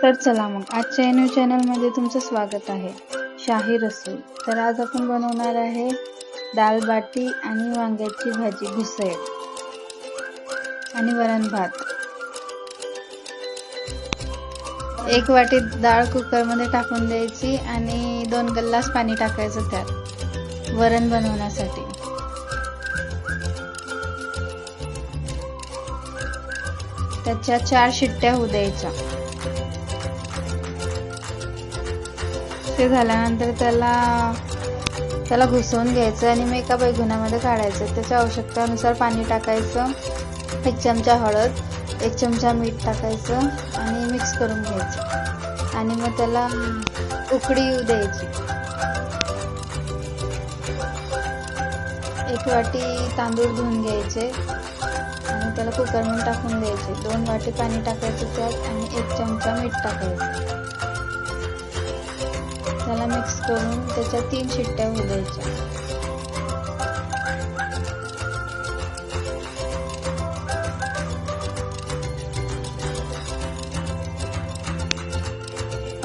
तर चला मग आजच्या न्यू चॅनलमध्ये तुमचं स्वागत आहे. शाही रसोई. तर आज आपण बनवणार आहे दाल बाटी आणि वांग्याची भाजी, घुसळ आणि वरण भात. एक वाटी डाळ कुकरमध्ये टाकून द्यायची आणि 2 ग्लास पाणी टाकायचं त्यात वरण बनवण्यासाठी. त्याच्या 4 शिट्ट्या होऊ द्यायच्या. ते झाल्यानंतर त्याला घुसवून घ्यायचं आणि मग एका बैगुनामध्ये काढायचं. त्याच्या आवश्यकतेनुसार पाणी टाकायचं, 1 चमचा हळद, 1 चमचा मीठ टाकायचं आणि मिक्स करून घ्यायचं आणि मग त्याला उकळी येऊ द्यायची. 1 वाटी तांदूळ धुवून घ्यायचे आणि त्याला कुकरमध्ये टाकून द्यायचे. 2 वाटी पाणी टाकायचं त्यात आणि 1 चमचा मीठ टाकायचं. त्याला मिक्स करून त्याच्या 3 शिट्ट्या होऊ द्यायच्या.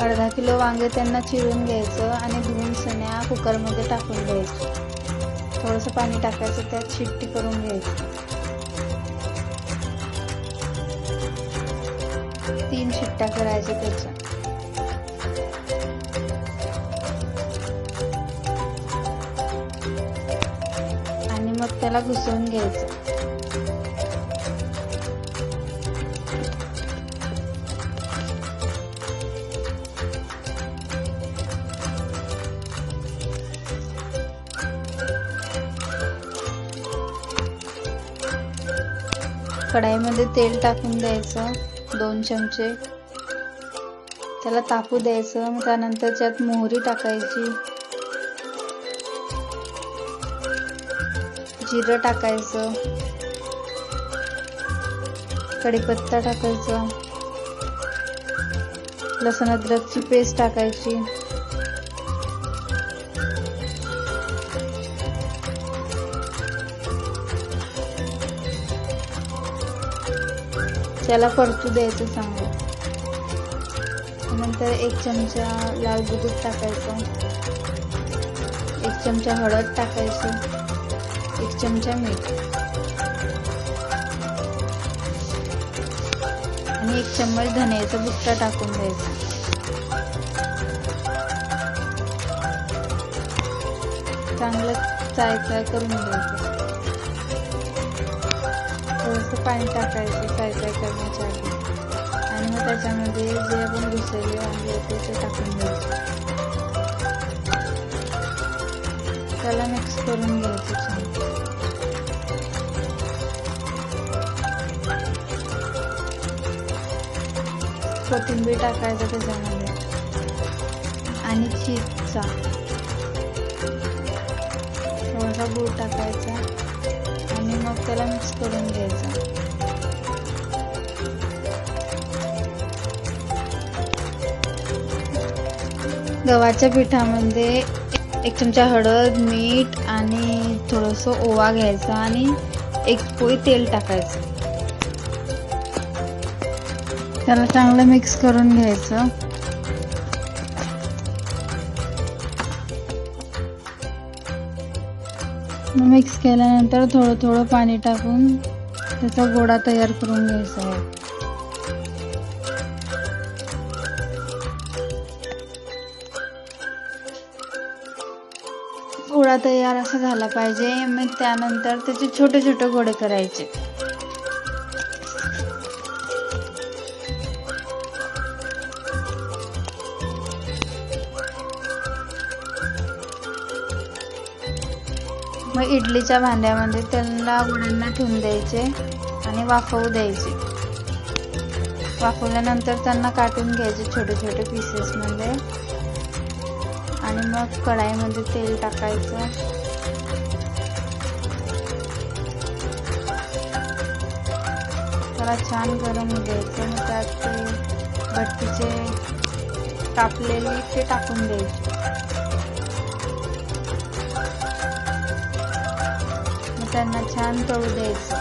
अर्धा किलो वांगे त्यांना चिरून घ्यायचं आणि धुवून सण्या कुकरमध्ये टाकून द्यायचं. थोडंसं पाणी टाकायचं, त्यात शिट्टी करून घ्यायची. 3 शिट्ट्या करायच्या त्याच्या. आणि मग त्याला घुसवून घ्यायचं. कढाईमध्ये तेल टाकून द्यायचं 2 चमचे. त्याला तापू द्यायचं. मग त्यानंतर त्यात मोहरी टाकायची, जिरं टाकायचं, कढीपत्ता टाकायचं, लसूण अद्रकची पेस्ट टाकायची, त्याला परतू द्यायचं चांगलं. नंतर 1 चमचा लाल बुक्का टाकायचं, 1 चमचा हळद टाकायची, 1 चमचा मीठ आणि 1 चम्मच धन्याचा बुक्का टाकून द्यायचा. चांगलं चाय करून द्यायचं. थोडंसं पाणी टाकायचं चाय करण्याच्या आधी आणि मग त्याच्यामध्ये जे आपण घुसवले वांगे होते ते टाकून द्यायचे. त्याला मिक्स करून घ्यायचं छान. कोथिंबीर टाकायचं त्याच्यामध्ये आणि चीजचा थोडासा गूळ टाकायचा आणि मग त्याला मिक्स करून घ्यायचं. गव्हाच्या पिठामध्ये 1 चमचा हळद, मीठ आणि थोडंसं ओवा घ्यायचा आणि 1 पोळी तेल टाकायचं. त्याला चांगलं मिक्स करून घ्यायचं. मिक्स केल्यानंतर थोडं पाणी टाकून त्याचा गोळा तयार करून घ्यायचा आहे. गोळा तयार असा झाला पाहिजे. मग त्यानंतर त्याचे छोटे छोटे गोळे करायचे. मग इडलीच्या भांड्यामध्ये त्यांना गोळ्यांना ठेवून द्यायचे आणि वाफवू द्यायचे. वाफवल्यानंतर त्यांना काटून घ्यायचे छोटे छोटे पीसेसमध्ये आणि मग कढाईमध्ये तेल टाकायचं. त्याला छान गरम होऊ द्यायचं. मग त्यात ते भट्टीचे कापलेले ते टाकून द्यायचे. त्यांना छान तळू द्यायचं.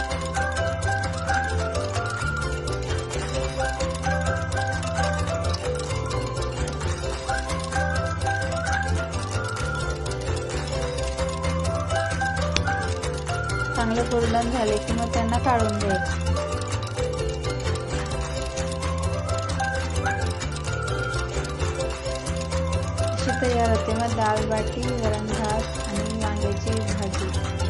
चांगले गोल्डन झाले की मग त्यांना काढून घ्यायचे. अशी तयार होते मग डाळ बाटी, वरण भात आणि वांग्याची भाजी.